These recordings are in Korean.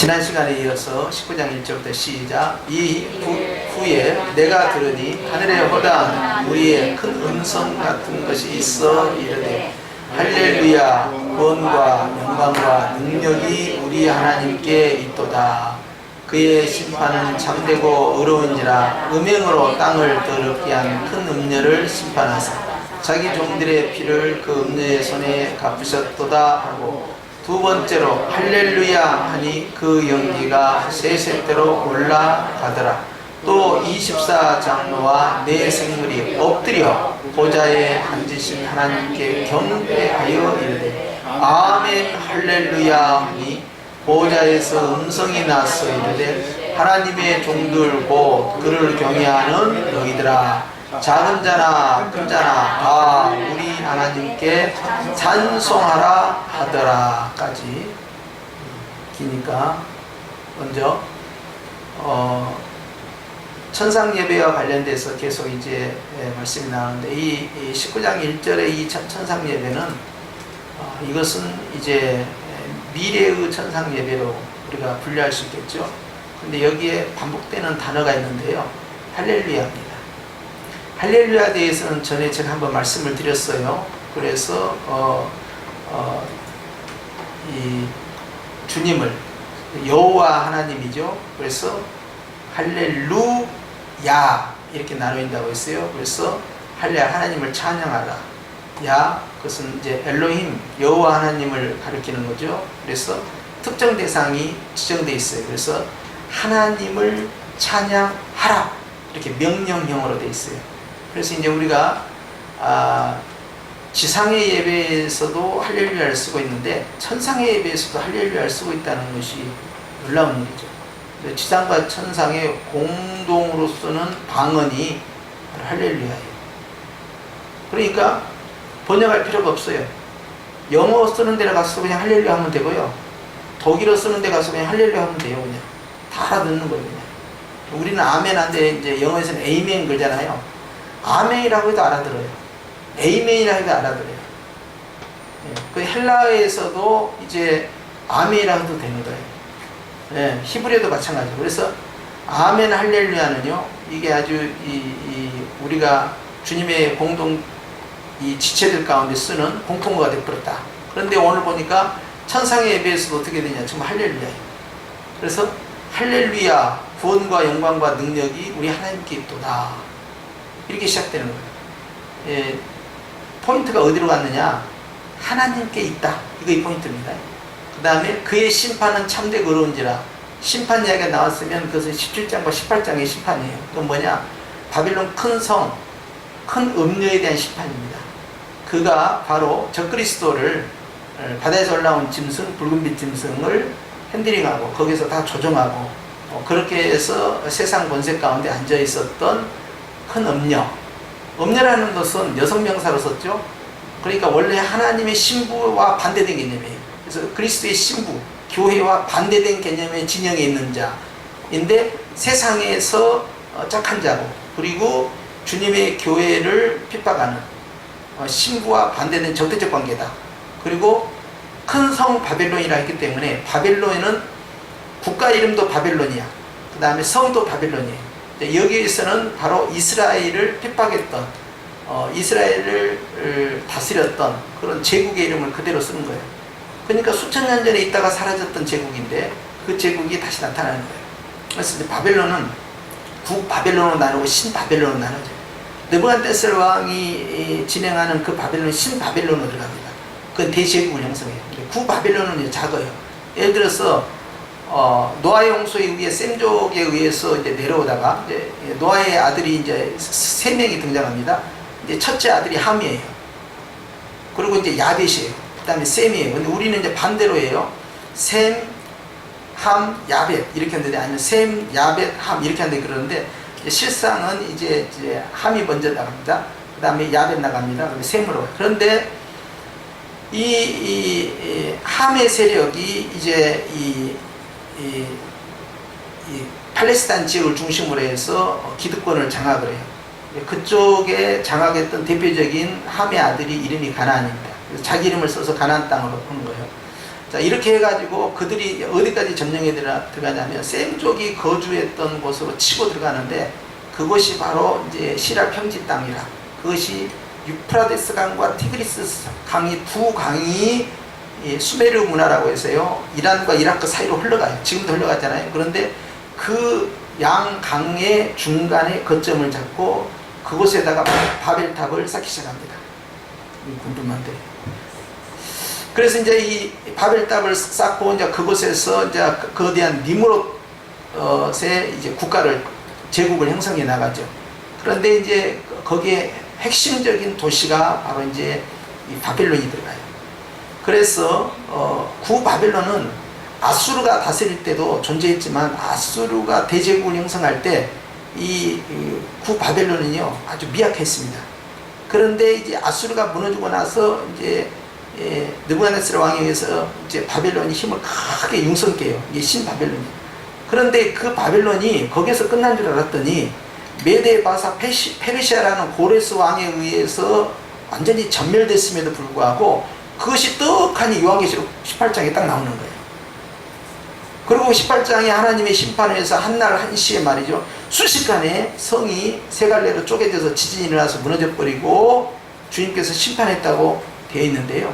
지난 시간에 이어서 19장 1절부터 시작. 이 후에 내가 들으니 하늘에 허다한 우리의 큰 음성 같은 것이 있어 이르되 할렐루야 구원과 영광과 능력이 우리 하나님께 있도다. 그의 심판은 참되고 의로운지라 음행으로 땅을 더럽게 한 큰 음녀를 심판하사 자기 종들의 피를 그 음녀의 손에 갚으셨도다 하고, 두 번째로 할렐루야 하니 그 연기가 세세대로 올라가더라. 또 24장로와 네 생물이 엎드려 보좌에 앉으신 하나님께 경배하여 이르되 아멘 할렐루야 하니 보좌에서 음성이 나서 이르되 하나님의 종들 곧 그를 경외하는 너희들아, 작은 자나 큰 자나 다 우리 하나님께 찬송하라 하더라 까지 기니까, 먼저 천상 예배와 관련돼서 계속 이제 말씀이 나오는데, 이 19장 1절의 이 천상 예배는 이것은 이제 미래의 천상 예배로 우리가 분류할 수 있겠죠. 근데 여기에 반복되는 단어가 있는데요, 할렐루야입니다. 할렐루야에 대해서는 전에 제가 한번 말씀을 드렸어요. 그래서 이 주님을 여호와 하나님이죠. 그래서 할렐루야 이렇게 나누인다고 했어요. 그래서 할렐루야 하나님을 찬양하라. 야, 그것은 이제 엘로힘 여호와 하나님을 가리키는 거죠. 그래서 특정 대상이 지정되어 있어요. 그래서 하나님을 찬양하라 이렇게 명령형으로 되어 있어요. 그래서 이제 우리가 지상의 예배에서도 할렐루야를 쓰고 있는데 천상의 예배에서도 할렐루야를 쓰고 있다는 것이 놀라운 일이죠. 지상과 천상의 공동으로 쓰는 방언이 할렐루야예요. 그러니까 번역할 필요가 없어요. 영어 쓰는 데 가서 그냥 할렐루야 하면 되고요, 독일어 쓰는 데 가서 그냥 할렐루야 하면 돼요. 그냥 다 알아듣는 거예요. 그냥. 우리는 아멘 한데 이제 영어에서는 에이멘 그러잖아요. 아멘이라고 해도 알아들어요. 에이멘이라고 해도 알아들어요. 그 헬라어에서도 이제 아멘이라고 해도 되는 거예요. 히브리어도 마찬가지고. 그래서 아멘 할렐루야는요, 이게 아주 우리가 주님의 공동 이 지체들 가운데 쓰는 공통어가 되어버렸다. 그런데 오늘 보니까 천상의 예배에서도 어떻게 되냐, 정말 할렐루야예요. 그래서 할렐루야 구원과 영광과 능력이 우리 하나님께 있도다 이렇게 시작되는 거예요. 포인트가 어디로 갔느냐, 하나님께 있다, 이거 이 포인트입니다. 그 다음에 그의 심판은 참되고 의로운지라, 심판 이야기가 나왔으면 그것은 17장과 18장의 심판이에요. 그건 뭐냐, 바빌론 큰 성, 큰 음녀에 대한 심판입니다. 그가 바로 적그리스도를 바다에서 올라온 짐승, 붉은빛 짐승을 핸들링하고 거기서 다 조종하고 그렇게 해서 세상 권세 가운데 앉아 있었던 큰 음녀. 음녀라는 것은 여성 명사로 썼죠. 그러니까 원래 하나님의 신부와 반대된 개념이에요. 그래서 그리스도의 신부, 교회와 반대된 개념의 진영에 있는 자인데 세상에서 짝한 자고, 그리고 주님의 교회를 핍박하는 신부와 반대된 적대적 관계다. 그리고 큰 성 바벨론이라 했기 때문에 바벨론은 국가 이름도 바벨론이야. 그 다음에 성도 바벨론이에요. 여기에서는 바로 이스라엘을 핍박했던 이스라엘을 다스렸던 그런 제국의 이름을 그대로 쓰는 거예요. 그러니까 수천 년 전에 있다가 사라졌던 제국인데 그 제국이 다시 나타나는 거예요. 그래서 바벨론은 북바벨론으로 나누고 신바벨론으로 나누죠. 느부갓네살 왕이 진행하는 그 바벨론 신바벨론으로 들어갑니다. 그건 대제국을 형성해요. 구바벨론은 작아요. 예를 들어서 노아의 홍수에 의해 셈족에 의해서 이제 내려오다가 이제 노아의 아들이 이제 3명이 등장합니다. 이제 첫째 아들이 함이에요. 그리고 이제 야벳이에요. 그 다음에 셈이에요. 근데 우리는 이제 반대로 해요. 셈, 함, 야벳 이렇게 하는데, 아니면 셈, 야벳, 함 이렇게 하는데, 그러는데 실상은 이제 함이 먼저 나갑니다. 그 다음에 야벳 나갑니다. 그다음에 셈으로. 그런데 이 함의 세력이 이제 이 팔레스타인 지역을 중심으로 해서 기득권을 장악을 해요. 그쪽에 장악했던 대표적인 함의 아들이 이름이 가나안입니다. 그래서 자기 이름을 써서 가나안 땅으로 보는 거예요. 자, 이렇게 해가지고 그들이 어디까지 점령에 들어가냐면 셈족이 거주했던 곳으로 치고 들어가는데, 그것이 바로 이제 시랄 평지 땅이라. 그것이 유프라데스 강과 티그리스 강이 두 강이 수메르 문화라고 해서요, 이란과 이라크 사이로 흘러가요. 지금도 흘러가잖아요. 그런데 그 양 강의 중간에 거점을 잡고 그곳에다가 바벨탑을 쌓기 시작합니다. 군주만들. 그래서 이제 이 바벨탑을 쌓고 이제 그곳에서 이제 거대한 니므롯의 이제 국가를, 제국을 형성해 나가죠. 그런데 이제 거기에 핵심적인 도시가 바로 이제 이 바벨론이 들어가요. 그래서 구 바벨론은 아수르가 다스릴 때도 존재했지만, 아수르가 대제국을 형성할 때 이 구 바벨론은요 아주 미약했습니다. 그런데 이제 아수르가 무너지고 나서 이제 느부갓네살 왕에 의해서 이제 바벨론이 힘을 크게 융성깨요. 이게 신바벨론이. 그런데 그 바벨론이 거기서 끝난 줄 알았더니 메데 바사 페르시아라는 고레스 왕에 의해서 완전히 전멸됐음에도 불구하고 그것이 떡하니 요한계시록 18장에 딱 나오는 거예요. 그리고 18장에 하나님의 심판에서 한날 한시에 말이죠, 순식간에 성이 세 갈래로 쪼개져서 지진이 일어나서 무너져버리고 주님께서 심판했다고 되어 있는데요,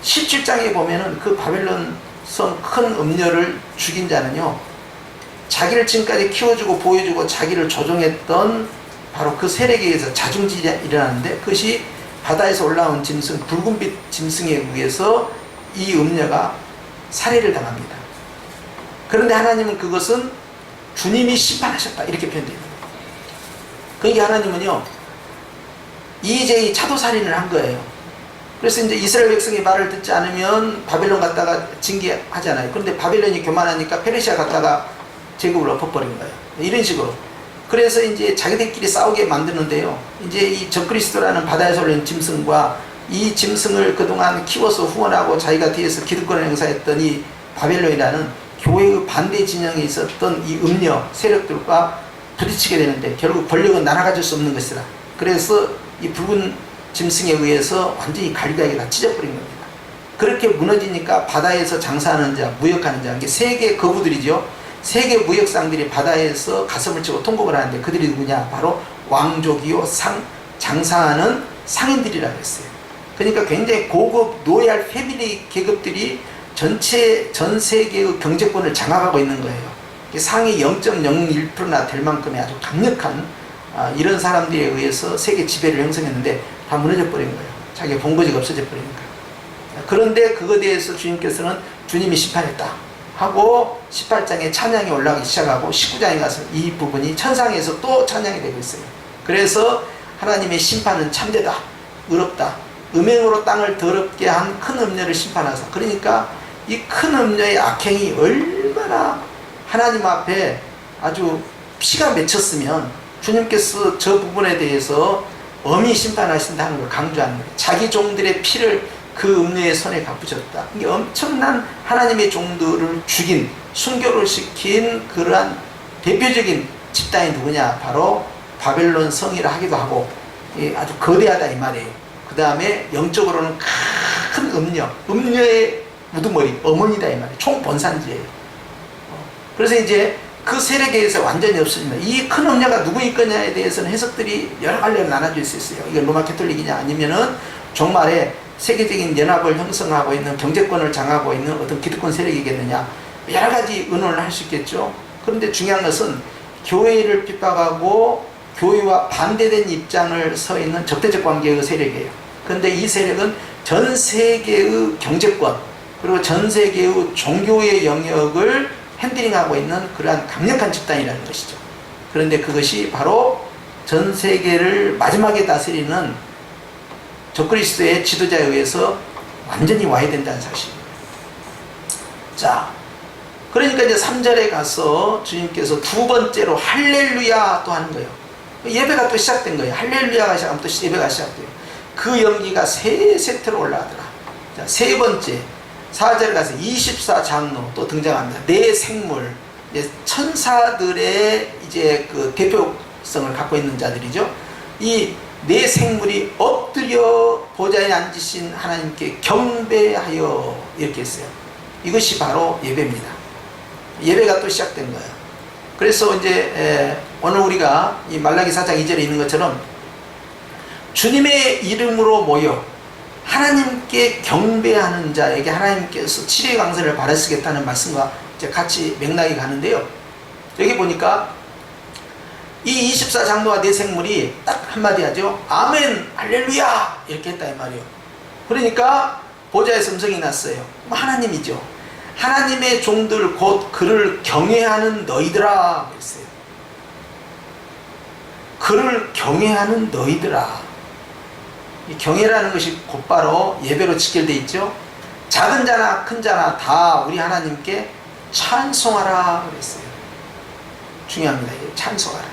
17장에 보면은 그 바벨론 성 큰 음녀를 죽인 자는요, 자기를 지금까지 키워주고 보여주고 자기를 조종했던 바로 그 세력에 의해서 자중질이 일어나는데, 그것이 바다에서 올라온 짐승, 붉은빛 짐승에 의해서 이 음녀가 살해를 당합니다. 그런데 하나님은 그것은 주님이 심판하셨다, 이렇게 표현되어 있는 거예요. 그러니까 하나님은요, 이제 차도살인을 한 거예요. 그래서 이제 이스라엘 백성이 말을 듣지 않으면 바벨론 갔다가 징계하잖아요. 그런데 바벨론이 교만하니까 페르시아 갔다가 제국을 엎어버린 거예요. 이런 식으로. 그래서 이제 자기들끼리 싸우게 만드는데요, 이제 이 적그리스도라는 바다에서 올린 짐승과 이 짐승을 그동안 키워서 후원하고 자기가 뒤에서 기득권을 행사했던 이 바벨론이라는 교회의 반대 진영에 있었던 이 음녀 세력들과 부딪히게 되는데, 결국 권력은 나눠가질 수 없는 것이라. 그래서 이 붉은 짐승에 의해서 완전히 갈기갈기 다 찢어버린 겁니다. 그렇게 무너지니까 바다에서 장사하는 자, 무역하는 자, 이게 세계 거부들이죠. 세계 무역상들이 바다에서 가슴을 치고 통곡을 하는데, 그들이 누구냐? 바로 왕족이요, 장사하는 상인들이라고 했어요. 그러니까 굉장히 고급 노예할 패밀리 계급들이 전 세계의 경제권을 장악하고 있는 거예요. 상위 0.01%나 될 만큼의 아주 강력한 이런 사람들에 의해서 세계 지배를 형성했는데 다 무너져 버린 거예요. 자기가 본거지가 없어져 버리니까. 그런데 그거에 대해서 주님께서는 주님이 심판했다 하고 18장에 찬양이 올라가기 시작하고 19장에 가서 이 부분이 천상에서 또 찬양이 되고 있어요. 그래서 하나님의 심판은 참되다, 의롭다, 음행으로 땅을 더럽게 한 큰 음녀를 심판하사. 그러니까 이 큰 음녀의 악행이 얼마나 하나님 앞에 아주 피가 맺혔으면 주님께서 저 부분에 대해서 엄히 심판하신다는 걸 강조하는 거예요. 자기 종들의 피를 그 음녀의 손에 갚으셨다. 이게 엄청난 하나님의 종들을 죽인, 순교를 시킨 그러한 대표적인 집단이 누구냐? 바로 바벨론 성이라 하기도 하고 아주 거대하다 이 말이에요. 그 다음에 영적으로는 큰 음녀의 우두머리, 어머니다 이 말이에요. 총본산지예요. 그래서 이제 그 세력에 의해서 완전히 없어집니다. 이 큰 음녀가 누구일 거냐에 대해서는 해석들이 여러 갈래로 나눠질 수 있어요. 이게 로마 캐톨릭이냐, 아니면은 종말에 세계적인 연합을 형성하고 있는, 경제권을 장하고 있는 어떤 기득권 세력이겠느냐, 여러 가지 의논을 할 수 있겠죠. 그런데 중요한 것은 교회를 핍박하고 교회와 반대된 입장을 서 있는 적대적 관계의 세력이에요. 그런데 이 세력은 전 세계의 경제권, 그리고 전 세계의 종교의 영역을 핸들링하고 있는 그러한 강력한 집단이라는 것이죠. 그런데 그것이 바로 전 세계를 마지막에 다스리는 적그리스도의 지도자에 의해서 완전히 와야 된다는 사실입니다. 자, 그러니까 이제 3절에 가서 주님께서 두 번째로 할렐루야 또 하는 거예요. 예배가 또 시작된 거예요. 할렐루야가 시작하면 또 예배가 시작돼요. 그 연기가 세 세트로 올라가더라. 자, 세 번째 4절 가서 24장로 또 등장합니다. 네 생물, 이제 천사들의 이제 그 대표성을 갖고 있는 자들이죠. 이 네 생물이 엎드려 보좌에 앉으신 하나님께 경배하여, 이렇게 했어요. 이것이 바로 예배입니다. 예배가 또 시작된 거예요. 그래서 이제 오늘 우리가 이 말라기 4장 2절에 있는 것처럼 주님의 이름으로 모여 하나님께 경배하는 자에게 하나님께서 치료의 강선을 바라시겠다는 말씀과 이제 같이 맥락이 가는데요. 여기 보니까 이 24장로와 네 생물이 딱 한마디 하죠. 아멘 할렐루야 이렇게 했다 이 말이에요. 그러니까 보좌에서 음성이 났어요. 하나님이죠. 하나님의 종들 곧 그를 경외하는 너희들아 그랬어요. 그를 경외하는 너희들아. 이 경외라는 것이 곧바로 예배로 직결되어 있죠. 작은 자나 큰 자나 다 우리 하나님께 찬송하라 그랬어요. 중요합니다. 이게 찬송하라.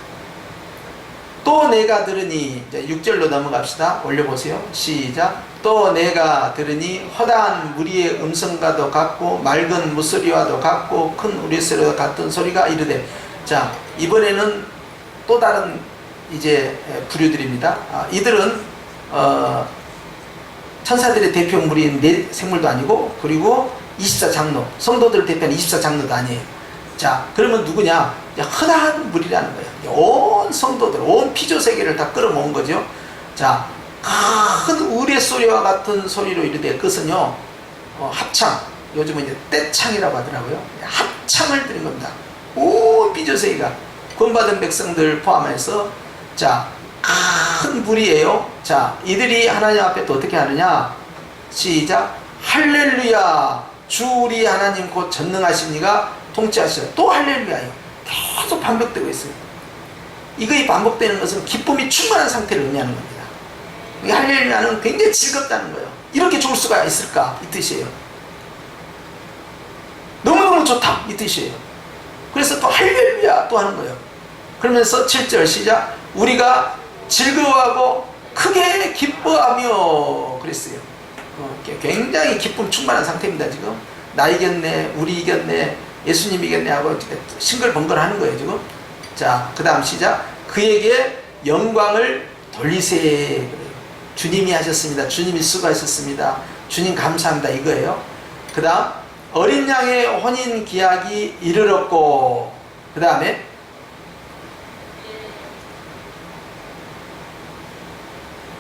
또 내가 들으니 이제 6절로 넘어갑시다. 올려보세요. 시작. 또 내가 들으니 허다한 무리의 음성과도 같고 맑은 물소리와도 같고 큰 우레소리와 같은 소리가 이르되. 자, 이번에는 또 다른 이제 부류들입니다. 이들은 천사들의 대표물인 네 생물도 아니고 그리고 24장로 성도들을 대표하는 24장로도 아니에요. 자, 그러면 누구냐? 허다한 무리라는 거예요. 온 성도들, 온 피조세계를 다 끌어모은 거죠. 자, 큰 우레소리와 같은 소리로 이르되 그것은요 합창, 요즘은 이제 떼창이라고 하더라고요. 합창을 드린 겁니다. 온 피조세계가 구원받은 백성들 포함해서 자, 큰 무리예요. 자, 이들이 하나님 앞에 또 어떻게 하느냐? 시작. 할렐루야 주 우리 하나님 곧 전능하신 이가 통치하시오. 또 할렐루야예요. 계속 반복되고 있어요. 이거이 반복되는 것은 기쁨이 충만한 상태를 의미하는 겁니다. 이 할렐루야는 굉장히 즐겁다는 거예요. 이렇게 좋을 수가 있을까? 이 뜻이에요. 너무너무 좋다 이 뜻이에요. 그래서 또 할렐루야 또 하는 거예요. 그러면서 7절 시작. 우리가 즐거워하고 크게 기뻐하며 그랬어요. 굉장히 기쁨 충만한 상태입니다. 지금 나 이겼네, 우리 이겼네, 예수님 이겼네 하고 싱글벙글 하는 거예요 지금. 자, 그 다음 시작. 그에게 영광을 돌리세. 주님이 하셨습니다. 주님이 수고하셨습니다. 주님 감사합니다 이거예요. 그 다음 어린 양의 혼인 기약이 이르렀고 그 다음에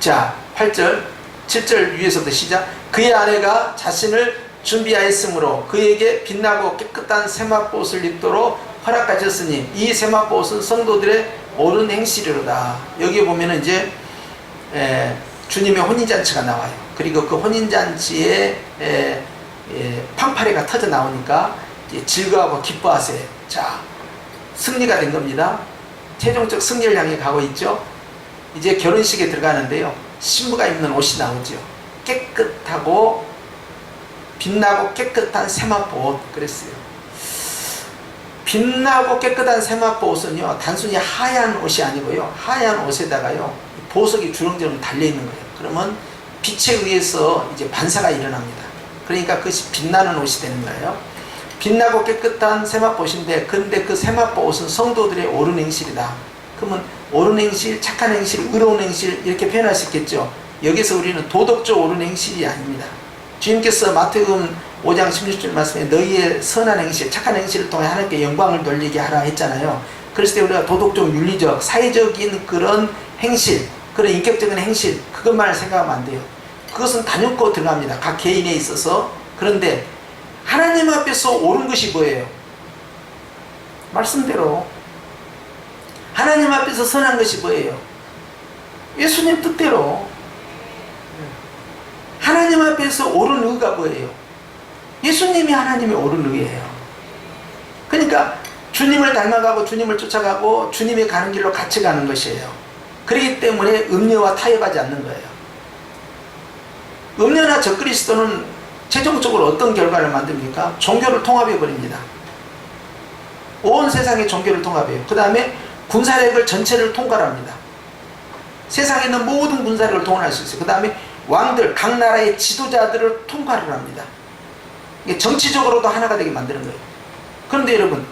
자 8절 7절 위에서부터 시작. 그의 아내가 자신을 준비하였으므로 그에게 빛나고 깨끗한 세마포옷을 입도록 허락하셨으니 이 세마포옷은 성도들의 옳은 행실이로다. 여기 보면은 이제 주님의 혼인잔치가 나와요. 그리고 그 혼인잔치에 판파레가 터져 나오니까 즐거워하고 기뻐하세요. 자, 승리가 된 겁니다. 최종적 승리를 향해 가고 있죠. 이제 결혼식에 들어가는데요. 신부가 입는 옷이 나오죠. 깨끗하고 빛나고 깨끗한 세마포 옷 그랬어요. 빛나고 깨끗한 세마포 옷은요 단순히 하얀 옷이 아니고요 하얀 옷에다가요 보석이 주렁주렁 달려있는 거예요. 그러면 빛에 의해서 이제 반사가 일어납니다. 그러니까 그것이 빛나는 옷이 되는 거예요. 빛나고 깨끗한 세마포 옷인데 근데 그 세마포 옷은 성도들의 옳은 행실이다. 그러면 옳은 행실, 착한 행실, 의로운 행실 이렇게 표현할 수 있겠죠. 여기서 우리는 도덕적 옳은 행실이 아닙니다. 주님께서 마태복음 5장 16절 말씀에 너희의 선한 행실, 착한 행실을 통해 하나님께 영광을 돌리게 하라 했잖아요. 그랬을 때 우리가 도덕적, 윤리적, 사회적인 그런 행실, 그런 인격적인 행실 그것만 생각하면 안 돼요. 그것은 단연코 들어갑니다. 각 개인에 있어서. 그런데 하나님 앞에서 옳은 것이 뭐예요? 말씀대로 하나님 앞에서 선한 것이 뭐예요? 예수님 뜻대로. 하나님 앞에서 옳은 의가 뭐예요? 예수님이 하나님의 옳은 의예요. 그러니까 주님을 닮아가고 주님을 쫓아가고 주님이 가는 길로 같이 가는 것이에요. 그렇기 때문에 음녀와 타협하지 않는 거예요. 음녀나 적그리스도는 최종적으로 어떤 결과를 만듭니까? 종교를 통합해버립니다. 온 세상의 종교를 통합해요. 그 다음에 군사력을 전체를 통괄합니다. 세상에 있는 모든 군사력을 통할할 수 있어요. 그 다음에 왕들, 각 나라의 지도자들을 통과를 합니다. 이게 정치적으로도 하나가 되게 만드는 거예요. 그런데 여러분,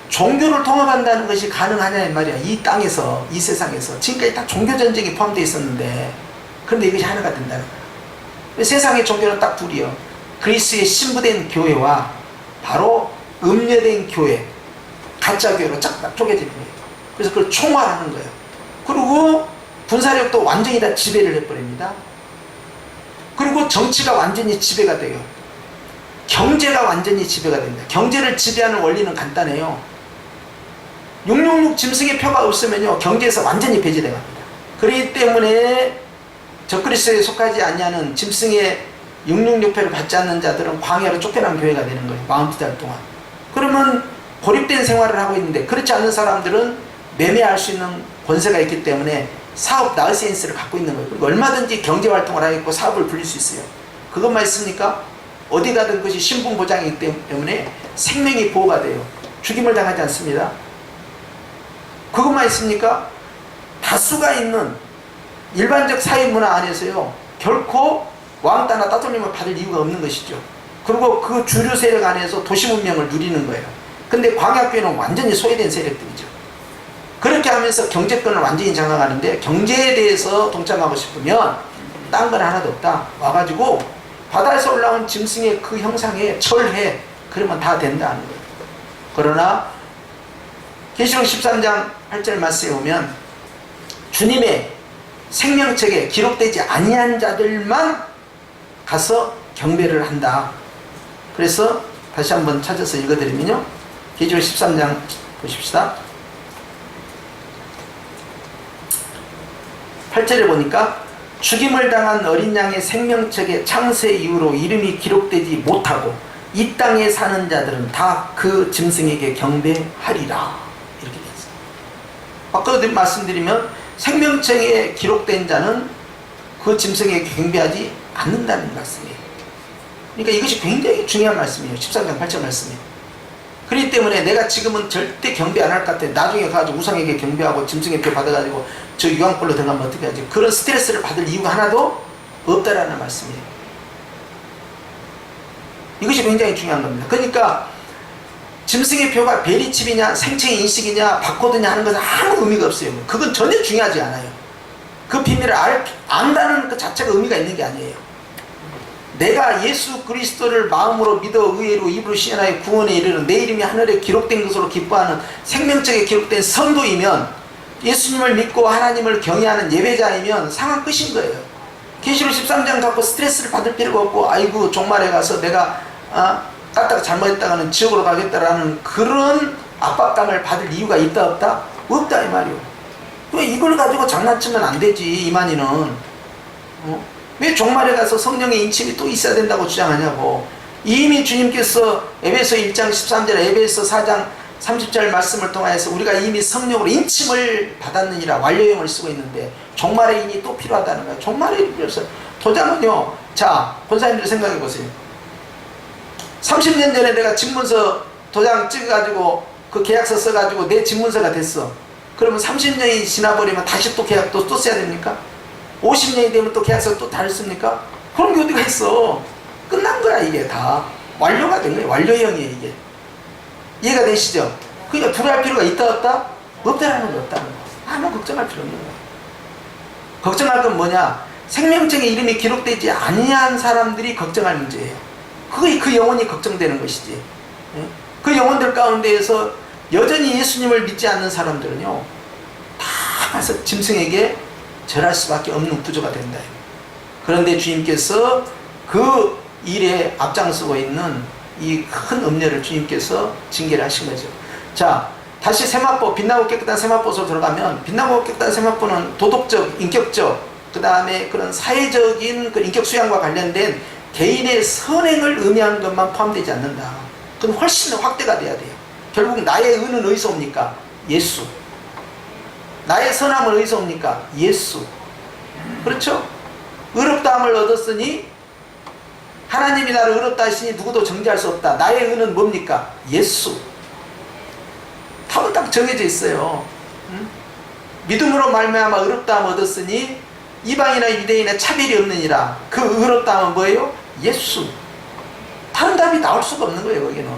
종교를 통합한다는 것이 가능하냐 이 말이야. 이 땅에서, 이 세상에서 지금까지 다 종교전쟁이 포함되어 있었는데 그런데 이것이 하나가 된다는 거예요. 세상의 종교는 딱 둘이요. 그리스의 신부된 교회와 바로 음녀된 교회, 가짜 교회로 쫙 쪼개지는 거예요. 그래서 그걸 총괄하는 거예요. 그리고 군사력도 완전히 다 지배를 해버립니다. 그리고 정치가 완전히 지배가 돼요. 경제가 완전히 지배가 됩니다. 경제를 지배하는 원리는 간단해요. 666 짐승의 표가 없으면요, 경제에서 완전히 배제돼 갑니다. 그렇기 때문에 적그리스도에 속하지 않냐는 짐승의 666표를 받지 않는 자들은 광야로 쫓겨난 교회가 되는 거예요. 42달 동안. 그러면 고립된 생활을 하고 있는데, 그렇지 않은 사람들은 매매할 수 있는 권세가 있기 때문에 사업 라이센스를 갖고 있는 거예요. 그리고 얼마든지 경제활동을 하겠고 사업을 불릴 수 있어요. 그것만 있습니까? 어디 가든 그것이 신분보장이기 때문에 생명이 보호가 돼요. 죽임을 당하지 않습니다. 그것만 있습니까? 다수가 있는 일반적 사회 문화 안에서요, 결코 왕따나 따돌림을 받을 이유가 없는 것이죠. 그리고 그 주류 세력 안에서 도시 문명을 누리는 거예요. 근데 광야교회는 완전히 소외된 세력들이죠. 그렇게 하면서 경제권을 완전히 장악하는데, 경제에 대해서 동참하고 싶으면 딴 건 하나도 없다. 와가지고 바다에서 올라온 짐승의 그 형상에 절해. 그러면 다 된다는 거예요. 그러나 계시록 13장 8절 말씀에 보면 주님의 생명책에 기록되지 아니한 자들만 가서 경배를 한다. 그래서 다시 한번 찾아서 읽어드리면요, 계시록 13장 보십시다. 8절에 보니까 죽임을 당한 어린 양의 생명책의 창세 이후로 이름이 기록되지 못하고 이 땅에 사는 자들은 다 그 짐승에게 경배하리라. 이렇게 되어 있습니다. 아까 말씀드리면 생명책에 기록된 자는 그 짐승에게 경배하지 않는다는 말씀이에요. 그러니까 이것이 굉장히 중요한 말씀이에요. 13장 8절 말씀이. 그렇기 때문에 내가 지금은 절대 경배 안 할 것 같아. 나중에 가서 우상에게 경배하고 짐승의 표 받아가지고 저 유황불로 들어가면 어떻게 하지? 그런 스트레스를 받을 이유가 하나도 없다라는 말씀이에요. 이것이 굉장히 중요한 겁니다. 그러니까 짐승의 표가 베리칩이냐 생체 인식이냐 바코드냐 하는 것은 아무 의미가 없어요. 그건 전혀 중요하지 않아요. 그 비밀을 안다는 그 자체가 의미가 있는 게 아니에요. 내가 예수 그리스도를 마음으로 믿어 의외로 입으로 시인하여 구원에 이르는 내 이름이 하늘에 기록된 것으로 기뻐하는 생명책에 기록된 성도이면, 예수님을 믿고 하나님을 경외하는 예배자이면 상황 끝인 거예요. 계시록 13장 갖고 스트레스를 받을 필요가 없고, 아이고 종말에 가서 내가 까딱 잘못했다가는 지옥으로 가겠다라는 그런 압박감을 받을 이유가 있다 없다? 없다 이 말이요. 왜 이걸 가지고 장난치면 안 되지. 이만희는 왜 종말에 가서 성령의 인침이 또 있어야 된다고 주장하냐고. 이미 주님께서 에베소 1장 13절, 에베소 4장 30절 말씀을 통하여서 우리가 이미 성령으로 인침을 받았느니라 완료형을 쓰고 있는데, 종말의 인이 또 필요하다는 거예요. 종말의 인이 필요해서 도장은요, 자 권사님들 생각해 보세요. 30년 전에 내가 집문서 도장 찍어가지고 그 계약서 써가지고 내 집문서가 됐어. 그러면 30년이 지나버리면 다시 또 계약도 또 써야 됩니까? 50년이 되면 또 계약서 또 다를 씁니까? 그런 게 어디가 있어. 끝난 거야. 이게 다 완료가 된 거예요. 완료형이에요 이게. 이해가 되시죠? 그러니까 두려워할 필요가 있다 없다? 없다라는 거 없다는 거. 아무 걱정할 필요 없는 거야. 걱정할 건 뭐냐? 생명책에 이름이 기록되지 아니한 사람들이 걱정할 문제예요. 그게 그 영혼이 걱정되는 것이지. 그 영혼들 가운데에서 여전히 예수님을 믿지 않는 사람들은요, 다 가서 짐승에게 절할 수밖에 없는 구조가 된다. 그런데 주님께서 그 일에 앞장서고 있는 이 큰 음녀를 주님께서 징계를 하신 거죠. 자, 다시 세마포, 빛나고 깨끗한 세마포로 들어가면, 빛나고 깨끗한 세마포는 도덕적, 인격적, 그 다음에 그런 사회적인 그 인격 수양과 관련된 개인의 선행을 의미하는 것만 포함되지 않는다. 그건 훨씬 더 확대가 돼야 돼요. 결국 나의 의는 어디서 옵니까? 예수. 나의 선함은 어디서 옵니까? 예수. 그렇죠? 의롭다함을 얻었으니 하나님이 나를 의롭다 하시니 누구도 정죄할 수 없다. 나의 의는 뭡니까? 예수. 답은 딱 정해져 있어요. 믿음으로 말미암아 의롭다함을 얻었으니 이방이나 유대인의 차별이 없느니라. 그 의롭다함은 뭐예요? 예수. 다른 답이 나올 수가 없는 거예요 거기는.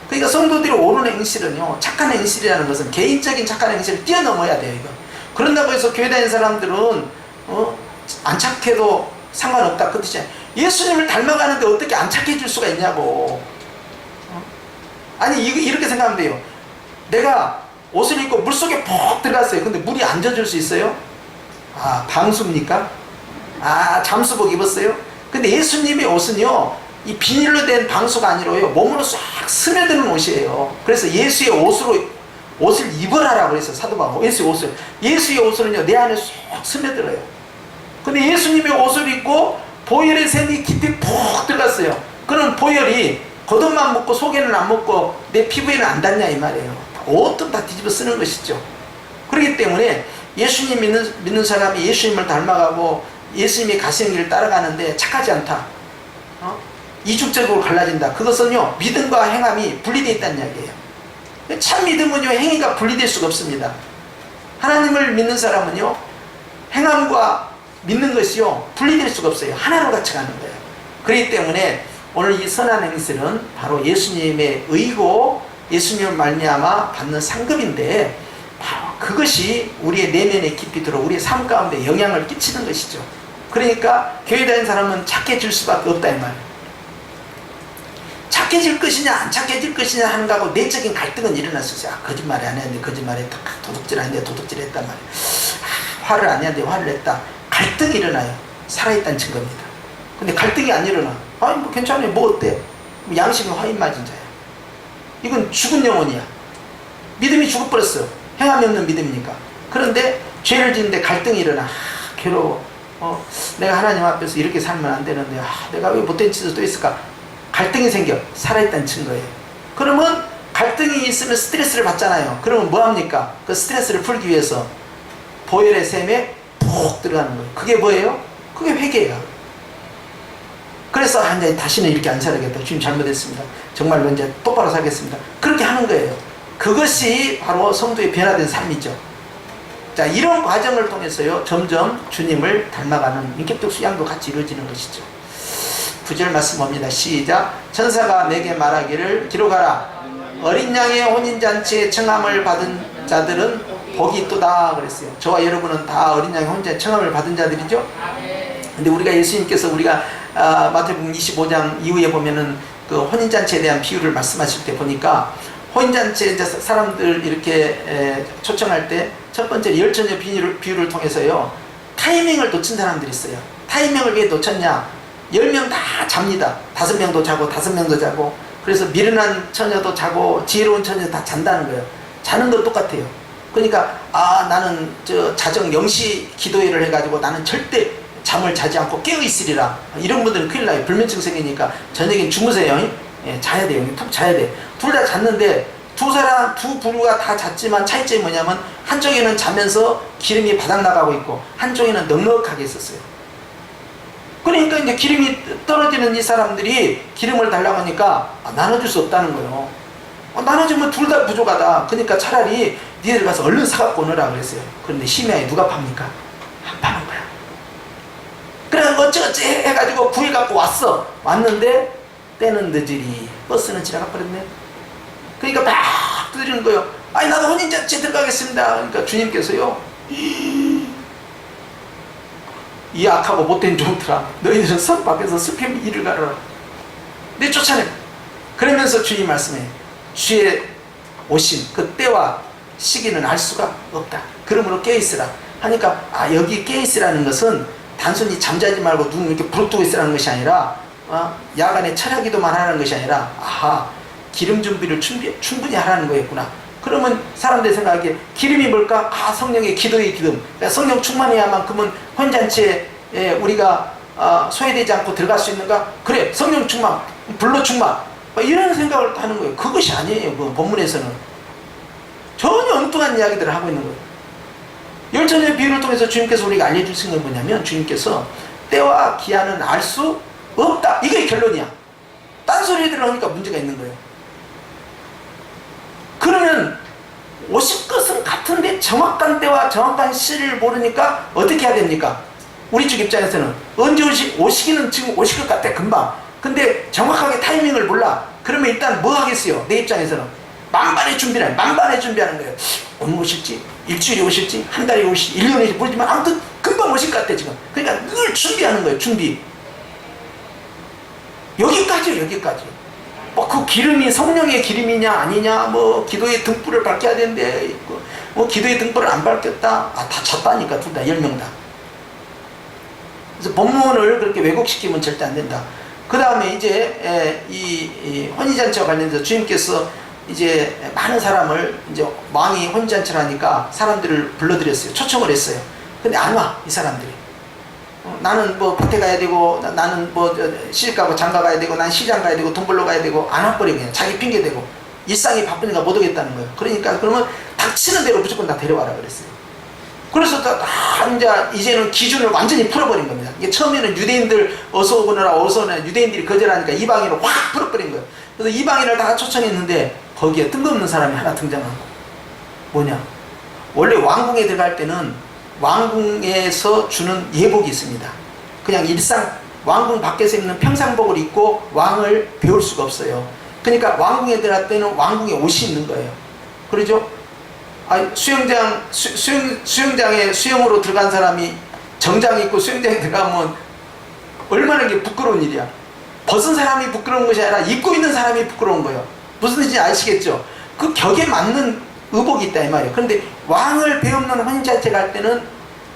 그러니까 성도들이 옳은 행실은요, 착한 행실이라는 것은 개인적인 착한 행실을 뛰어넘어야 돼요 이거. 그런다고 해서 교회 다니는 사람들은 안 착해도 상관없다 그 뜻이 아니에요. 예수님을 닮아가는데 어떻게 안 착해질 수가 있냐고. 아니 이렇게 생각하면 돼요. 내가 옷을 입고 물속에 푹 들어갔어요. 근데 물이 안 젖을 수 있어요? 아, 방수입니까? 아, 잠수복 입었어요? 근데 예수님의 옷은요, 이 비닐로 된 방수가 아니라요, 몸으로 싹 스며드는 옷이에요. 그래서 예수의 옷을 입으라라고 그랬어요. 사도 바울. 예수의 옷을은요, 내 안에 쏙 스며들어요. 근데 예수님의 옷을 입고 보혈의 샘이 깊이 푹 들어갔어요. 그럼 보혈이 겉옷만 먹고 속에는 안 먹고 내 피부에는 안 닿냐 이 말이에요. 옷도 다 뒤집어 쓰는 것이죠. 그렇기 때문에 예수님 믿는 사람이 예수님을 닮아가고 예수님이 가시는 길을 따라가는데 착하지 않다, 이중적으로 갈라진다. 그것은요, 믿음과 행함이 분리되어 있다는 이야기예요. 참 믿음은요, 행위가 분리될 수가 없습니다. 하나님을 믿는 사람은요, 행함과 믿는 것이요, 분리될 수가 없어요. 하나로 같이 가는 거예요. 그렇기 때문에 오늘 이 선한 행실은 바로 예수님의 의고 예수님을 말미암아 받는 상급인데, 바로 그것이 우리의 내면에 깊이 들어 우리의 삶 가운데 영향을 끼치는 것이죠. 그러니까 교회 다니는 사람은 착해질 수밖에 없다 이 말이에요. 착해질 것이냐 안 착해질 것이냐 하는 거하고 내적인 갈등은 일어날 수 있어요. 아, 거짓말이 안 했는데 거짓말했다. 도둑질 안 했는데 도둑질 했단 말이에요. 화를 안 했는데 화를 냈다. 갈등이 일어나요. 살아있다는 증거입니다. 근데 갈등이 안 일어나. 아니 뭐 괜찮아요. 뭐 어때? 양심이 화인맞은 자야. 이건 죽은 영혼이야. 믿음이 죽어버렸어. 행함이 없는 믿음이니까. 그런데 죄를 짓는데 갈등이 일어나. 괴로워. 내가 하나님 앞에서 이렇게 살면 안 되는데, 내가 왜 못된 짓을 또 있을까? 갈등이 생겨. 살아있다는 증거예요. 그러면 갈등이 있으면 스트레스를 받잖아요. 그러면 뭐합니까? 그 스트레스를 풀기 위해서 보혈의 샘에 푹 들어가는 거예요. 그게 뭐예요? 그게 회개예요. 그래서 이제 다시는 이렇게 안 살아야겠다. 주님 잘못했습니다. 정말로 이제 똑바로 살겠습니다. 그렇게 하는 거예요. 그것이 바로 성도의 변화된 삶이죠. 자, 이런 과정을 통해서요, 점점 주님을 닮아가는 인격적 수양도 같이 이루어지는 것이죠. 9절 말씀 봅니다. 시작. 천사가 내게 말하기를 기록하라. 어린 양의 혼인잔치에 청함을 받은 자들은 복이 있도다 그랬어요. 저와 여러분은 다 어린 양의 혼인잔치에 청함을 받은 자들이죠. 근데 우리가 예수님께서 우리가 마태복음 25장 이후에 보면은 그 혼인잔치에 대한 비유를 말씀하실 때 보니까, 혼인잔치에 이제 사람들 이렇게 초청할 때 첫 번째 열처녀 비유를 통해서요, 타이밍을 놓친 사람들이 있어요. 타이밍을 왜 놓쳤냐? 10명 다 잡니다. 5명도 자고 5명도 자고. 그래서 미련한 처녀도 자고 지혜로운 처녀도 다 잔다는 거예요. 자는 건 똑같아요. 그러니까 나는 자정 0시 기도회를 해가지고 나는 절대 잠을 자지 않고 깨어있으리라. 이런 분들은 큰일 나요. 불면증 생기니까 저녁엔 주무세요. 예, 자야 돼요. 푹 자야 돼. 둘 다 잤는데 두 부류가 다 잤지만 차이점이 뭐냐면, 한쪽에는 자면서 기름이 바닥 나가고 있고 한쪽에는 넉넉하게 있었어요. 그러니까 이제 기름이 떨어지는 이 사람들이 기름을 달라고 하니까 나눠줄 수 없다는 거예요. 나눠주면 둘 다 부족하다. 그러니까 차라리 니들 가서 얼른 사갖고 오너라 그랬어요. 그런데 심야에 누가 팝니까? 안 파는 거야. 그래 어찌어찌 해가지고 구해갖고 왔는데 때는 늦으리 버스는 지나가 버렸네. 그러니까 막 두드리는 거예요. 아니 나도 혼인잔치에 들어가겠습니다. 그러니까 주님께서요, 이 악하고 못된 종들아, 너희들은 성 밖에서 슬픔 이를 가르라. 내 쫓아내. 그러면서 주님 말씀해, 주의 오심 그 때와 시기는 알 수가 없다. 그러므로 깨어있으라 하니까, 여기 깨어있으라는 것은 단순히 잠자지 말고 눈 이렇게 부릅뜨고 있으라는 것이 아니라, 야간에 철야기도만 하라는 것이 아니라, 기름 준비를 충분히 하라는 거였구나. 그러면 사람들이 생각하기에 기름이 뭘까? 성령의 기도의 기름. 그러니까 성령 충만해야만 그러면 혼잔치에 우리가 소외되지 않고 들어갈 수 있는가? 그래, 성령 충만, 불로 충만, 이런 생각을 하는 거예요. 그것이 아니에요. 그 본문에서는 전혀 엉뚱한 이야기들을 하고 있는 거예요. 열처녀의 비유를 통해서 주님께서 우리가 알려주신 건 뭐냐면, 주님께서 때와 기한은 알 수 없다. 이게 결론이야. 딴소리들을 하니까 문제가 있는 거예요. 그러면 오실 것은 같은데 정확한 때와 정확한 시를 모르니까 어떻게 해야 됩니까? 우리 쪽 입장에서는 언제 오시기는 지금 오실 것 같아, 금방. 근데 정확하게 타이밍을 몰라. 그러면 일단 뭐 하겠어요? 내 입장에서는 만반의 준비하는 거예요. 오늘 오실지, 일주일에 오실지, 한 달에 오실지, 1년에 오실지 모르지만 아무튼 금방 오실 것 같아 지금. 그러니까 늘 준비하는 거예요. 준비. 여기까지요, 여기까지. 뭐 그 기름이 성령의 기름이냐 아니냐, 뭐 기도의 등불을 밝혀야 되는데 뭐 기도의 등불을 안 밝혔다, 다 졌다니까. 둘 다 10명 다. 그래서 본문을 그렇게 왜곡시키면 절대 안 된다. 그 다음에 이제 이 혼인잔치와 관련해서 주님께서 이제 많은 사람을, 이제 왕이 혼인잔치를 하니까 사람들을 불러들였어요. 초청을 했어요. 근데 안 와, 이 사람들이. 나는 뭐 밭에 가야 되고, 나는 뭐 시집 가고 장가 가야 되고, 난 시장 가야 되고, 돈 벌러 가야 되고, 안 와버리고 그냥 자기 핑계 대고 일상이 바쁘니까 못 오겠다는 거예요. 그러니까 그러면 닥치는 대로 무조건 다 데려와라 그랬어요. 그래서 이제는 기준을 완전히 풀어버린 겁니다. 이게 처음에는 유대인들 어서 오거나 유대인들이 거절하니까 이방인을 확 풀어버린 거예요. 그래서 이방인을 다 초청했는데 거기에 뜬금없는 사람이 하나 등장한 거예요. 뭐냐? 원래 왕궁에 들어갈 때는 왕궁에서 주는 예복이 있습니다. 그냥 일상 왕궁 밖에서 입는 평상복을 입고 왕을 배울 수가 없어요. 그러니까 왕궁에 들어갈 때는 왕궁에 옷이 있는 거예요. 그러죠? 수영장에 수영으로 들어간 사람이 정장 입고 수영장에 들어가면 얼마나 이게 부끄러운 일이야. 벗은 사람이 부끄러운 것이 아니라 입고 있는 사람이 부끄러운 거예요. 무슨 뜻인지 아시겠죠? 그 격에 맞는 의복이 있다 이 말이에요. 그런데 왕을 배우는 혼인잔치 갈 때는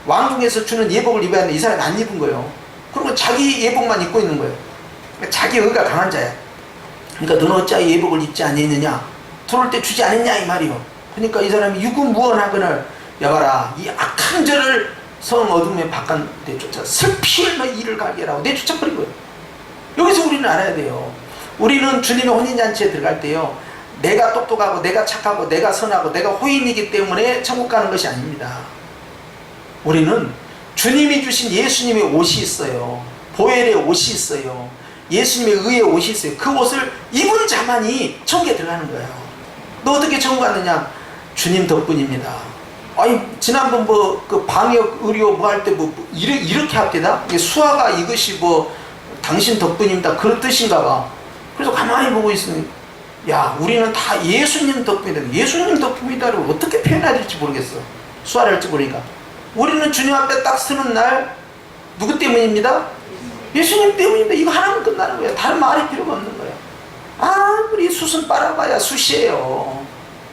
왕궁에서 주는 예복을 입어야 하는데 이 사람이 안 입은 거예요. 그리고 자기 예복만 입고 있는 거예요. 그러니까 자기 의가 강한 자야. 그러니까 너는 어찌 예복을 입지 않았느냐, 들어올 때 주지 않았냐 이 말이요. 그러니까 이 사람이 유구무원하거늘, 여봐라, 이 악한 자를 성 어둠에 바깥 내쫓아 슬피 얼마 이를 가게 하라고 내쫓아버린 거예요. 여기서 우리는 알아야 돼요. 우리는 주님의 혼인잔치에 들어갈 때요, 내가 똑똑하고 내가 착하고 내가 선하고 내가 호인이기 때문에 천국 가는 것이 아닙니다. 우리는 주님이 주신 예수님의 옷이 있어요. 보혈의 옷이 있어요. 예수님의 의의 옷이 있어요. 그 옷을 입은 자만이 천국에 들어가는 거예요. 너 어떻게 천국 갔느냐? 주님 덕분입니다. 아니 지난번 그 방역 의료 뭐 할 때 이렇게 합디다? 수화가 이것이 당신 덕분입니다, 그런 뜻인가 봐. 그래서 가만히 보고 있으면, 야, 우리는 다 예수님 덕분이다. 예수님 덕분이다를 어떻게 표현해야 될지 모르겠어. 수화를 할지 모르니까. 우리는 주님 앞에 딱 서는 날 누구 때문입니다? 예수님 때문입니다. 이거 하나면 끝나는 거예요. 다른 말이 필요가 없는 거예요. 아무리 숯은 빨아봐야 숯이에요.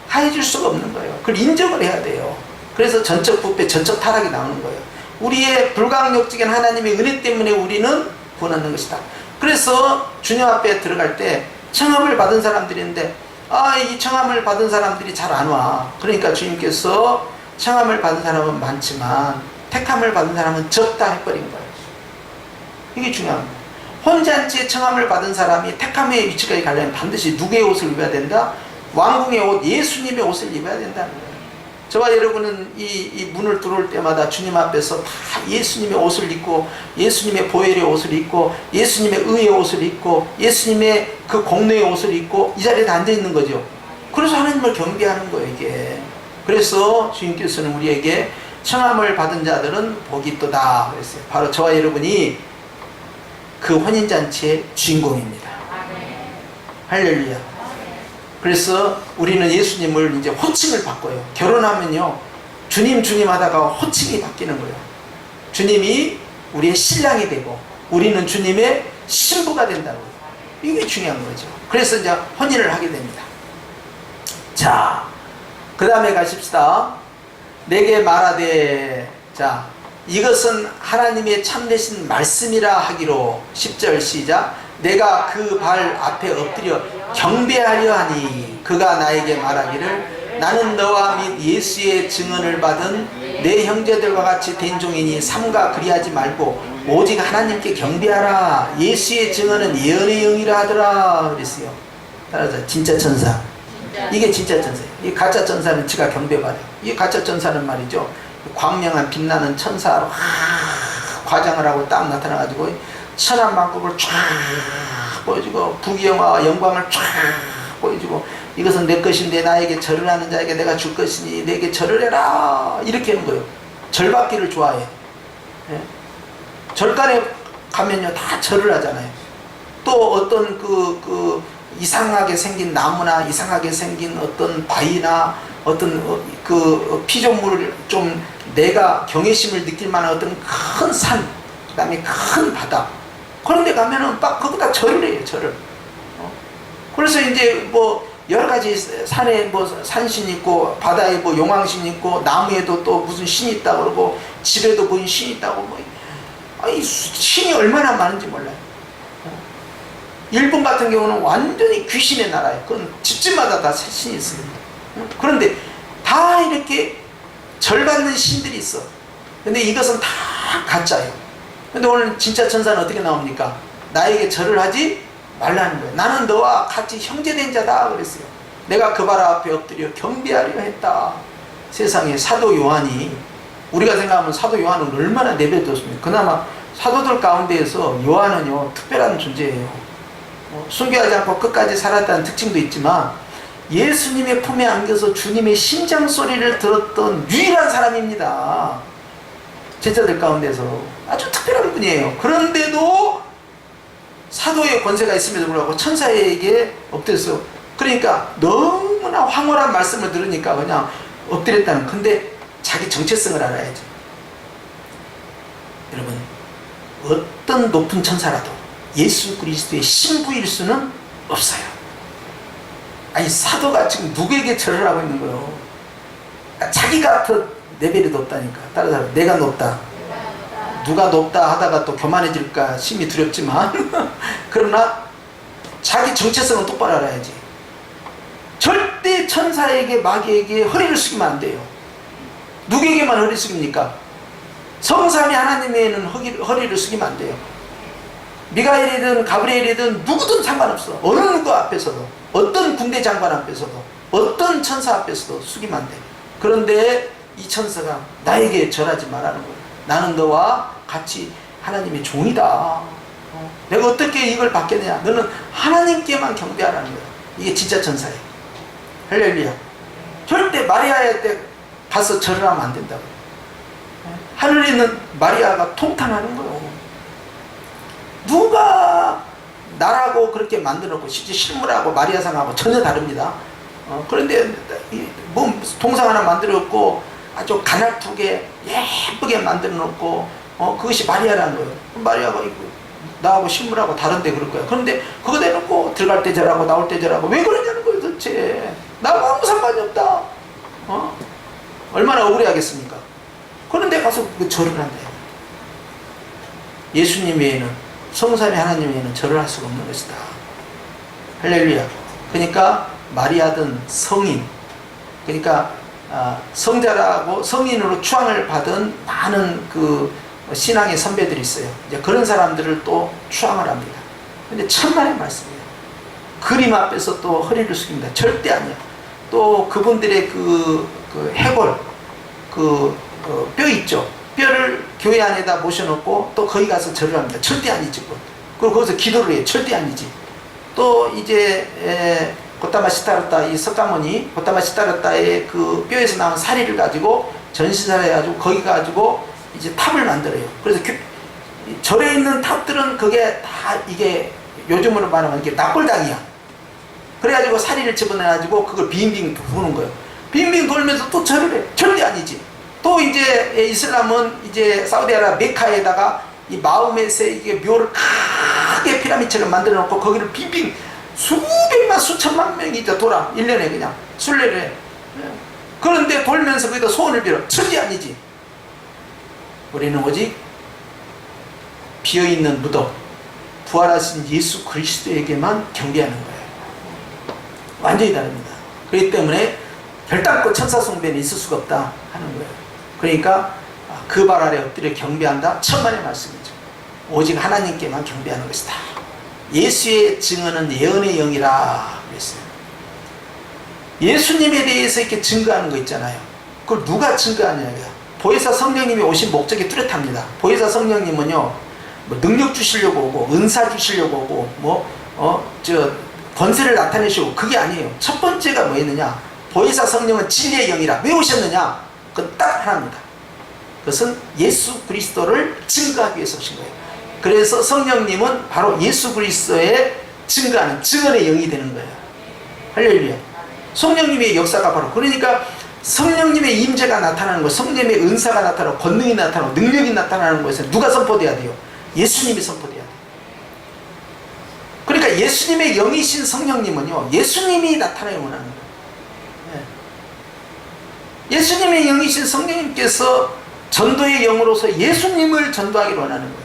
하해질 수가 없는 거예요. 그걸 인정을 해야 돼요. 그래서 전적 부패, 전적 타락이 나오는 거예요. 우리의 불가항력적인 하나님의 은혜 때문에 우리는 구원하는 것이다. 그래서 주님 앞에 들어갈 때 청함을 받은 사람들인데, 이 청함을 받은 사람들이 잘 안 와. 그러니까 주님께서 청함을 받은 사람은 많지만 택함을 받은 사람은 적다 해버린 거예요. 이게 중요한 거예요. 혼잔치에 청함을 받은 사람이 택함의 위치까지 가려면 반드시 누구의 옷을 입어야 된다? 왕궁의 옷, 예수님의 옷을 입어야 된다는 거예요. 저와 여러분은 이 문을 들어올 때마다 주님 앞에서 다 예수님의 옷을 입고, 예수님의 보혈의 옷을 입고, 예수님의 의의 옷을 입고, 예수님의 그 공로의 옷을 입고 이 자리에 앉아 있는 거죠. 그래서 하나님을 경배하는 거예요, 이게. 그래서 주님께서는 우리에게 청함을 받은 자들은 복이 있도다 그랬어요. 바로 저와 여러분이 그 혼인잔치의 주인공입니다. 할렐루야. 그래서 우리는 예수님을 이제 호칭을 바꿔요. 결혼하면요, 주님 하다가 호칭이 바뀌는 거예요. 주님이 우리의 신랑이 되고 우리는 주님의 신부가 된다고. 이게 중요한 거죠. 그래서 이제 혼인을 하게 됩니다. 자, 그 다음에 가십시다. 내게 말하되, 자, 이것은 하나님의 참되신 말씀이라 하기로, 10절 시작. 내가 그 발 앞에 엎드려 경배하려 하니 그가 나에게 말하기를, 나는 너와 및 예수의 증언을 받은 내 형제들과 같이 된 종이니 삼가 그리하지 말고 오직 하나님께 경배하라. 예수의 증언은 예언의 영이라 하더라 그랬어요. 따라서 진짜 천사, 이게 진짜 천사예요. 이 가짜 천사는 지가 경배받아요. 이 가짜 천사는 말이죠, 광명한 빛나는 천사로 과장을 하고 딱 나타나가지고 천한만국을 쫙 보여주고 부귀영화와 영광을 쫙 보여주고, 이것은 내 것인데 나에게 절을 하는 자에게 내가 줄 것이니 내게 절을 해라, 이렇게 하는 거예요. 절받기를 좋아해. 예? 절간에 가면요 다 절을 하잖아요. 또 어떤 이상하게 생긴 나무나 이상하게 생긴 어떤 바위나 어떤 그 피조물을 좀 내가 경외심을 느낄 만한 어떤 큰 산, 그 다음에 큰 바다, 그런 데 가면은 막 거기다 절을 해요, 절을. 그래서 이제 뭐 여러 가지 산에 뭐 산신 있고 바다에 뭐 용왕신 있고 나무에도 또 무슨 신이 있다고 그러고 집에도 무슨 신이 있다고 뭐 아니 신이 얼마나 많은지 몰라요. 일본 같은 경우는 완전히 귀신의 나라예요. 그건 집집마다 다 신이 있습니다. 그런데 다 이렇게 절받는 신들이 있어. 근데 이것은 다 가짜예요. 근데 오늘 진짜 천사는 어떻게 나옵니까? 나에게 절을 하지 말라는 거예요. 나는 너와 같이 형제된 자다 그랬어요. 내가 그 발 앞에 엎드려 경배하려 했다. 세상에 사도 요한이, 우리가 생각하면 사도 요한은 얼마나 내뱉었습니까? 그나마 사도들 가운데에서 요한은요 특별한 존재예요. 순교하지 않고 끝까지 살았다는 특징도 있지만 예수님의 품에 안겨서 주님의 심장 소리를 들었던 유일한 사람입니다. 제자들 가운데서 아주 특별한 분이에요. 그런데도 사도의 권세가 있음에도 불구하고 천사에게 엎드렸어. 그러니까 너무나 황홀한 말씀을 들으니까 그냥 엎드렸다는. 근데 자기 정체성을 알아야죠. 여러분, 어떤 높은 천사라도 예수 그리스도의 신부일 수는 없어요. 아니 사도가 지금 누구에게 절을 하고 있는 거예요? 자기가 더 레벨이 높다니까. 따라서 내가 높다. 누가 높다 하다가 또 교만해질까 심히 두렵지만 그러나 자기 정체성은 똑바로 알아야지. 절대 천사에게 마귀에게 허리를 숙이면 안 돼요. 누구에게만 허리 숙입니까? 성삼위 하나님에게는 허리를 숙이면 안 돼요. 미가엘이든 가브리엘이든 누구든 상관없어. 어느 누구 앞에서도, 어떤 군대 장관 앞에서도, 어떤 천사 앞에서도 숙이면 안 돼. 그런데 이 천사가 나에게 절하지 말라는 거예요. 나는 너와 같이 하나님의 종이다. 내가 어떻게 이걸 받겠느냐? 너는 하나님께만 경배하라는 거예요. 이게 진짜 천사예요. 할렐루야. 절대 마리아한테 가서 절을 하면 안 된다고요. 하늘에 있는 마리아가 통탄하는 거예요. 누가 나라고 그렇게 만들었고 실제 실물하고 마리아상하고 전혀 다릅니다. 그런데 뭐 동상 하나 만들었고 아주 가냘프게 예쁘게 만들어 놓고 그것이 마리아라는 거예요. 마리아가 나하고 실물하고 다른데 그럴 거야. 그런데 그거 대놓고 들어갈 때 절하고 나올 때 절하고 왜 그러냐는 거예요 도대체. 나하고 아무 상관이 없다. 얼마나 억울해하겠습니까? 그런데 가서 그 절을 한대요. 예수님 외에는, 성삼위 하나님 외에는 절을 할 수가 없는 것이다. 할렐루야. 그러니까 마리아든 성인, 그러니까 성자라고 성인으로 추앙을 받은 많은 그 신앙의 선배들이 있어요. 이제 그런 사람들을 또 추앙을 합니다. 근데 천만의 말씀이에요. 그림 앞에서 또 허리를 숙입니다. 절대 아니야. 또 그분들의 그 해골, 뼈 있죠. 뼈를 교회 안에다 모셔놓고 또 거기 가서 절을 합니다. 절대 아니지. 그리고 거기서 기도를 해요. 절대 아니지. 또 이제 고타마 시타르타, 이 석가모니 고타마 시타르타의 그 뼈에서 나온 사리를 가지고 전시사를 해가지고 거기 가지고 이제 탑을 만들어요. 그래서 절에 있는 탑들은 그게 다 이게 요즘으로 말하면 이게 납골당이야. 그래가지고 사리를 집어내가지고 그걸 빙빙 도는 거예요. 빙빙 돌면서 또 절을 해. 절대 아니지. 또 이제 이슬람은 이제 사우디아라비아 메카에다가 이 마호메스의 이게 묘를 크게 피라미드처럼 만들어 놓고 거기를 빙빙 수백만 수천만 명이 이제 돌아. 1년에 그냥 순례를 해. 그런데 돌면서 거기다 소원을 빌어. 절대 아니지. 우리는 오직 비어있는 무덤, 부활하신 예수 그리스도에게만 경배하는 거예요. 완전히 다릅니다. 그렇기 때문에 별땅고 천사 숭배는 있을 수가 없다 하는 거예요. 그러니까 그 발 아래 엎드려 경배한다. 천만의 말씀이죠. 오직 하나님께만 경배하는 것이다. 예수의 증언은 예언의 영이라 그랬어요. 예수님에 대해서 이렇게 증거하는 거 있잖아요. 그걸 누가 증거하냐고요. 보혜사 성령님이 오신 목적이 뚜렷합니다. 보혜사 성령님은요, 뭐 능력 주시려고 오고, 은사 주시려고 오고, 권세를 나타내시고, 그게 아니에요. 첫 번째가 뭐였느냐? 보혜사 성령은 진리의 영이라. 왜 오셨느냐? 그건 딱 하나입니다. 그것은 예수 그리스도를 증거하기 위해서 오신 거예요. 그래서 성령님은 바로 예수 그리스도의 증거하는 증언의 영이 되는 거예요. 할렐루야. 성령님의 역사가 바로, 그러니까 성령님의 임재가 나타나는 것, 성령님의 은사가 나타나고 권능이 나타나고 능력이 나타나는 것에 누가 선포돼야 돼요? 예수님이 선포돼야 돼요. 그러니까 예수님의 영이신 성령님은요, 예수님이 나타나기 원하는 거예요. 예수님의 영이신 성령님께서 전도의 영으로서 예수님을 전도하기를 원하는 거예요.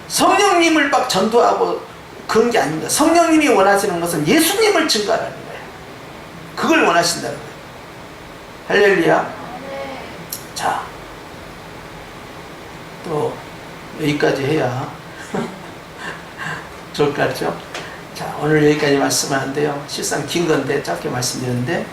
성령님을 막 전도하고 그런 게 아닙니다. 성령님이 원하시는 것은 예수님을 증거하라는 거예요. 그걸 원하신다는 거예요. 할렐루야. 자, 또 여기까지 해야 좋을 것 같죠? 자, 오늘 여기까지 말씀하는데요. 실상 긴 건데 짧게 말씀드렸는데,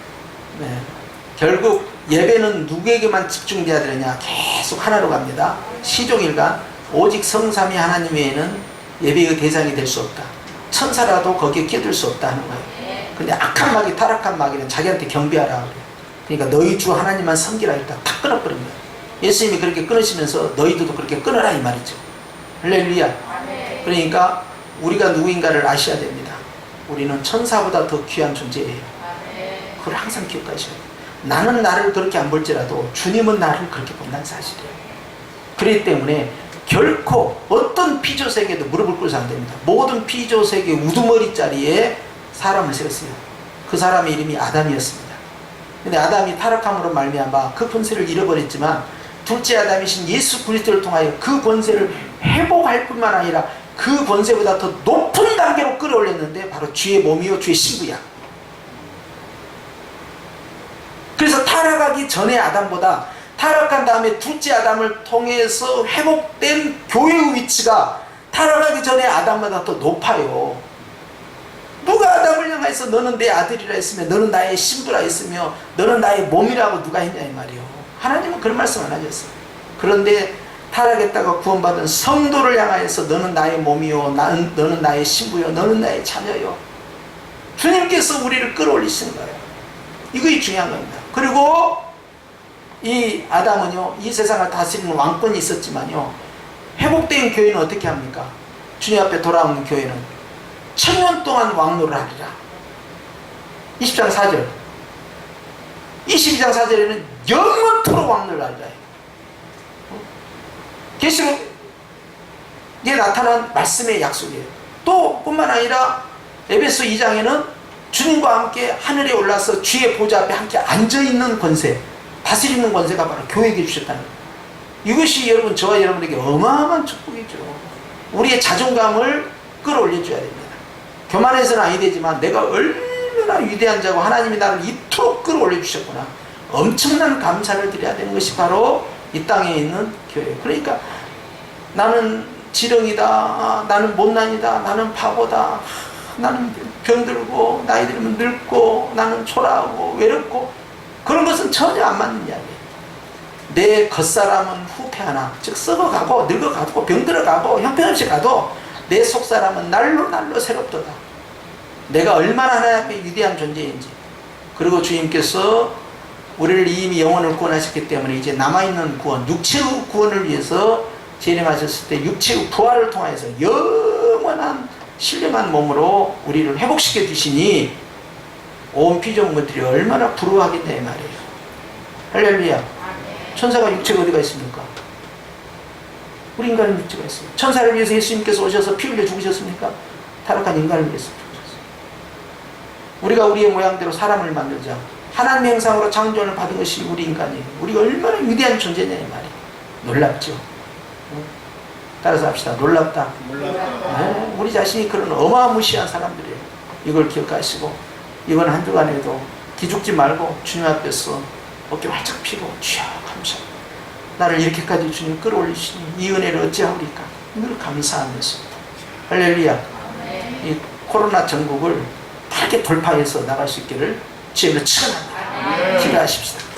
결국 예배는 누구에게만 집중돼야 되느냐? 계속 하나로 갑니다. 시종일관 오직 성삼위 하나님 외에는 예배의 대상이 될 수 없다. 천사라도 거기에 끼어들 수 없다 하는 거예요. 근데 악한 마귀, 타락한 마귀는 자기한테 경배하라 그래요. 그러니까 너희 주 하나님만 섬기라 했다. 다 끊어버린 거예요. 예수님이 그렇게 끊으시면서 너희들도 그렇게 끊어라 이 말이죠. 할렐루야. 그러니까 우리가 누구인가를 아셔야 됩니다. 우리는 천사보다 더 귀한 존재예요. 그걸 항상 기억하셔야 돼요. 나는 나를 그렇게 안 볼지라도 주님은 나를 그렇게 본다는 사실이에요. 그렇기 때문에 결코 어떤 피조세계도 무릎을 꿇어서 안 됩니다. 모든 피조세계 우두머리 자리에 사람을 세웠어요. 그 사람의 이름이 아담이었습니다. 근데 아담이 타락함으로 말미암아 그 권세를 잃어버렸지만 둘째 아담이신 예수 그리스도를 통하여 그 권세를 회복할 뿐만 아니라 그 권세보다 더 높은 단계로 끌어올렸는데 바로 주의 몸이요 주의 신부야. 그래서 타락하기 전에 아담보다 타락한 다음에 둘째 아담을 통해서 회복된 교회의 위치가 타락하기 전에 아담보다 더 높아요. 누가 아담을 향해서 너는 내 아들이라 했으며 너는 나의 신부라 했으며 너는 나의 몸이라고 누가 했냐 이 말이요. 하나님은 그런 말씀 안 하셨어요. 그런데 타락했다가 구원받은 성도를 향하여서 너는 나의 몸이요 너는 나의 신부요 너는 나의 자녀요. 주님께서 우리를 끌어올리시는 거예요. 이것이 중요한 겁니다. 그리고 이 아담은요 이 세상을 다스리는 왕권이 있었지만요 회복된 교회는 어떻게 합니까? 주님 앞에 돌아오는 교회는 1000년 동안 왕노를 하리라. 20장 4절 22장 4절에는 영원토록 왕노를 하리라. 계시록에 나타난 말씀의 약속이에요. 또 뿐만 아니라 에베소 2장에는 주님과 함께 하늘에 올라서 주의 보좌 앞에 함께 앉아있는 권세, 다스리는 권세가 바로 교회에게 주셨다는 거예요. 이것이 여러분 저와 여러분에게 어마어마한 축복이죠. 우리의 자존감을 끌어올려줘야 됩니다. 교만해서는 아니 되지만 내가 얼마나 위대한 자고 하나님이 나를 이토록 끌어올려 주셨구나. 엄청난 감사를 드려야 되는 것이 바로 이 땅에 있는 교회. 그러니까 나는 지렁이다, 나는 못난이다, 나는 바보다, 나는 병들고 나이 들면 늙고 나는 초라하고 외롭고 그런 것은 전혀 안 맞는 이야기예요. 내 겉사람은 후패하나 즉 썩어가고 늙어가고 병들어가고 형편없이 가도 내 속사람은 날로 날로 새롭도다. 내가 얼마나 하나님 앞에 위대한 존재인지. 그리고 주님께서 우리를 이미 영혼을 구원하셨기 때문에 이제 남아있는 구원, 육체의 구원을 위해서 재림하셨을 때 육체의 부활을 통해서 영원한 신령한 몸으로 우리를 회복시켜 주시니 온 피조물들이 얼마나 부러워하겠냐 이 말이에요. 할렐루야. 천사가 육체가 어디가 있습니까? 우리 인간은 육체가 있어요. 천사를 위해서 예수님께서 오셔서 피 흘려 죽으셨습니까? 타락한 인간을 위해서 죽으셨어요. 우리가 우리의 모양대로 사람을 만들자. 하나님의 형상으로 창조를 받은 것이 우리 인간이에요. 우리가 얼마나 위대한 존재냐 이 말이에요. 놀랍죠? 따라서 합시다. 놀랍다. 네? 우리 자신이 그런 어마무시한 사람들이에요. 이걸 기억하시고 이번 한 주간에도 기죽지 말고 주님 앞에서 어깨 활짝 펴고 주여 감사합니다. 나를 이렇게까지 주님 끌어올리시니 이 은혜를 어찌하오리까. 늘 감사하면서 할렐루야. 이 코로나 전국을 크게 돌파해서 나갈 수 있기를 주님으로 축원합니다. 기도하십시다.